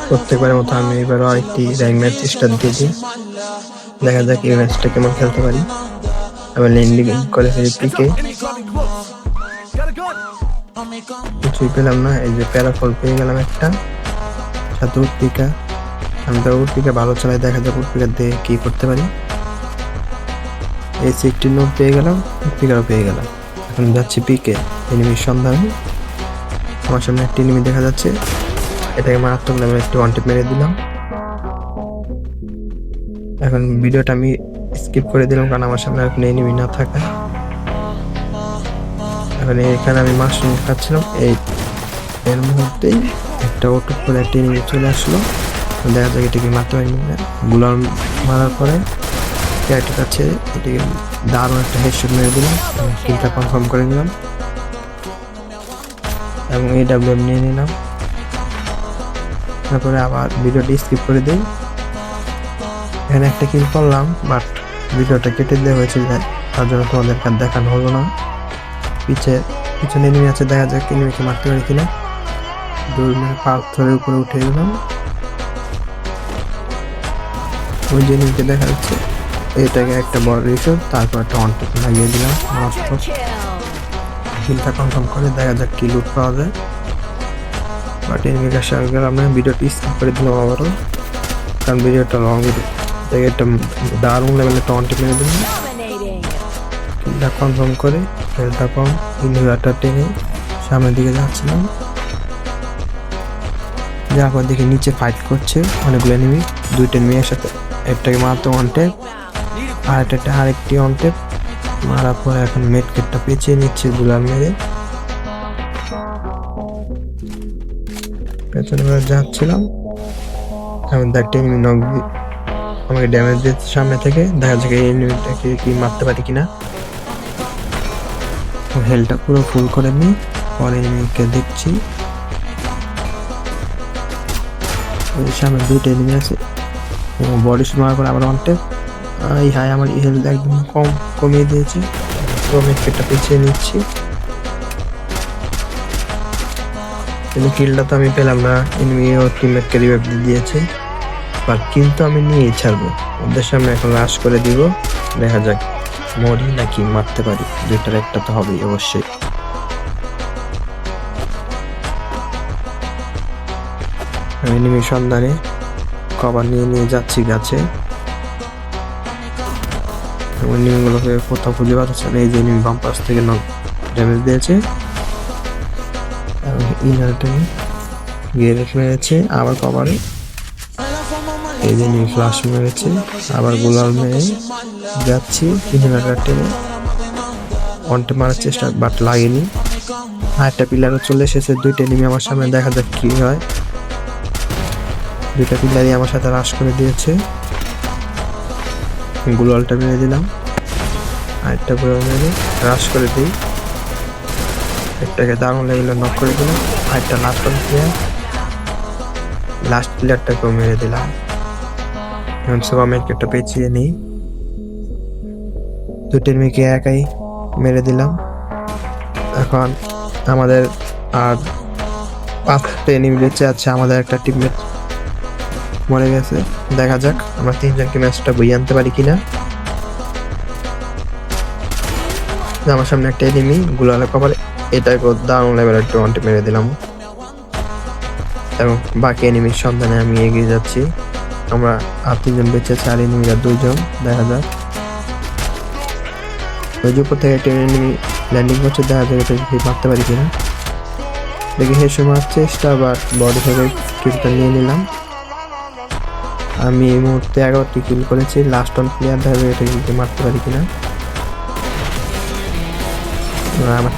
প্রত্যেকবারের মতো আমি এবারও আরেকটি র্যাঙ্ক ম্যাচ স্টার্ট দিয়েছি। দেখা যাক এই ম্যাচটা কেমন খেলতে পারি। আবার ল্যান্ডিং করে ফেলি পিকে, কিছুই পেলাম না। এই যে প্যারাফল পেয়ে গেলাম একটা, সাথে উটপিকা। আমি তো উটপিকা ভালো চালাই, দেখা যাক উটপিকা দিয়ে কি করতে পারি। এই একটি নোট পেয়ে গেলাম, উটপিকাও পেয়ে গেলাম। এখন যাচ্ছি পিকে এনিমির সন্ধানে। আমার সামনে একটি এনিমি দেখা যাচ্ছে, এটাকে মারাত্মক নামে একটি ওয়ান টেপ মেরে দিলাম। এখন ভিডিওটা আমি স্কিপ করে দিলাম, কারণ আমার সামনে এখন এনিমি না থাকা। এখন এখানে আমি মাশরুম খাচ্ছিলাম, এর মধ্যেই একটা অটো করে একটা এনিমি চলে আসলো। দেখা যাক এটাকে মারতে পারি না। গুলার মারার পরে ক্যারেক্টার কাছে এটাকে দারুণ একটা হেডশট মেরে দিলাম, কিলটা কনফার্ম করে নিলাম এবং AWM নিয়ে নিলাম। তারপরে আবার ভিডিওটি স্কিপ করে দিই। এখানে একটা কিল করলাম, বাট ভিডিওটা কেটে দেওয়া হয়েছে, তার জন্য তোমাদেরকে আর দেখানো হলো না। পিছনে এনিমি আছে, দেখা যাক এনিমিকে মারতে পারি কিনা। পাথরের উপরে উঠে গেলাম, ওই যে এনিমিকে দেখা যাচ্ছে, এটাকে একটা বড় রিশট, তারপর একটা ওয়ান টেপ লাগিয়ে দিলাম। কিলটা কনফার্ম করে দেখা যাক কি লুট পাওয়া যায়। বাট এনিমির কাছে গেলাম না, ভিডিওটি স্কিপ করে দিলাম আবারও, কারণ ভিডিওটা লং। একটা দারুণ লেভেলে একটা ওয়ান টেপ মেরে দিলাম। কিলটা কনফার্ম করে হেলটা কম ইনহিবিটর টেনে সামনের দিকে যাচ্ছিলাম। যাওয়ার পর দেখি নিচে ফাইট করছে অনেকগুলো এনিমি, দুইটা এনিমি একসাথে। একটাকে মারতে ওয়ান টেপ, আরেকটি ওয়ান টেপ মারার পরে এখন মেডকেটটা পেঁচিয়ে নিচ্ছে গুলার মেরে। পেছনে যাচ্ছিলাম, আমি একটা এনিমি নক আমাকে ড্যামেজ দিচ্ছে সামনে থেকে। দেখা যাক এই এনিমিটাকে কি মারতে পারি কিনা। হেলটা পুরো ফুল করে নিই, পরে এনিমিকে দেখছি। সামনে দুইটা এনিমি আছে, বডি শট মারার পরে আবার ওয়ান টেপ। এই হাই আমার হেলথ একদম কমিয়ে দিয়েছে, তো মেডকেটটা পিছিয়ে নিচ্ছি। কিন্তু কিলটা তো আমি পেলাম না, এনিমি ও টিমমেটকে রিভাইভ দিয়েছে, বাট কিন্তু আমি নিয়েই ছাড়বো। ওদের সামনে এখন রাশ করে দিব, দেখা যাক মরি নাকি মারতে পারি, দুইটার একটা তো হবেই অবশ্যই। এনিমি সন্ধানে কভার নিয়ে যাচ্ছি গাছে। এনিমিগুলোকে কোথাও খুঁজে পাচ্ছে না। এই যে এনিমি বাম পাশ থেকে ড্যামেজ দিয়েছে, গ্রেনেড মেরেছে, আবার কভারে এই যে এনিমি ফ্লাশ মেরেছে, আবার গোলাল মেরে যাচ্ছি। ইনহিবিটর টেনে ওয়ান টেপ মারার চেষ্টা, বাট লাগেনি। আরেকটা পিলারও চলে এসেছে, দুইটা এনিমি আমার সামনে, দেখা যাক কি হয়। দুইটা পিলারই আমার সাথে রাশ করে দিয়েছে, গুলালটা মেরে দিলাম, আরেকটা গুলাল মেরে রাশ করে দিই। একটাকে দারুণ লেভেলে নক করে দিলাম, আরেকটা লাস্ট প্লেয়ারটাকেও মেরে দিলাম। এখন সব আমি একটা পেঁচিয়ে নিই, দুটো এনিমিকে একাই মেরে দিলাম। এখন আমাদের আর 5টা এনিমি বেঁচে আছে, আমাদের একটা টিমমেট মরে গেছে। দেখা যাক আমরা 3জনকে ম্যাচটা বই আনতে পারি কিনা। আমার সামনে একটা এনিমি গুলালে কভারে, এটাকে দারুণ লেভেলের একটা ওয়ান টেপ মেরে দিলাম এবং বাকি এনিমির সন্ধানে আমি এগিয়ে যাচ্ছি। আমরা আর 3জন বেঁচে আছে, আর এনিমিরা 2জন। দেখা যাক ওই যে উপর থেকে একটা এনিমি ল্যান্ডিং করছে, দেখা যাক এটা মারতে পারি কিনা। দেখি হেসে মারার চেষ্টা, বাট বডি থেকে কিলটা নিয়ে নিলাম। আমি এই মুহূর্তে 11টি কিল করেছি, লাস্ট ওয়ান প্লেয়ার, দেখা যাক এটা মারতে পারি কিনা। আমার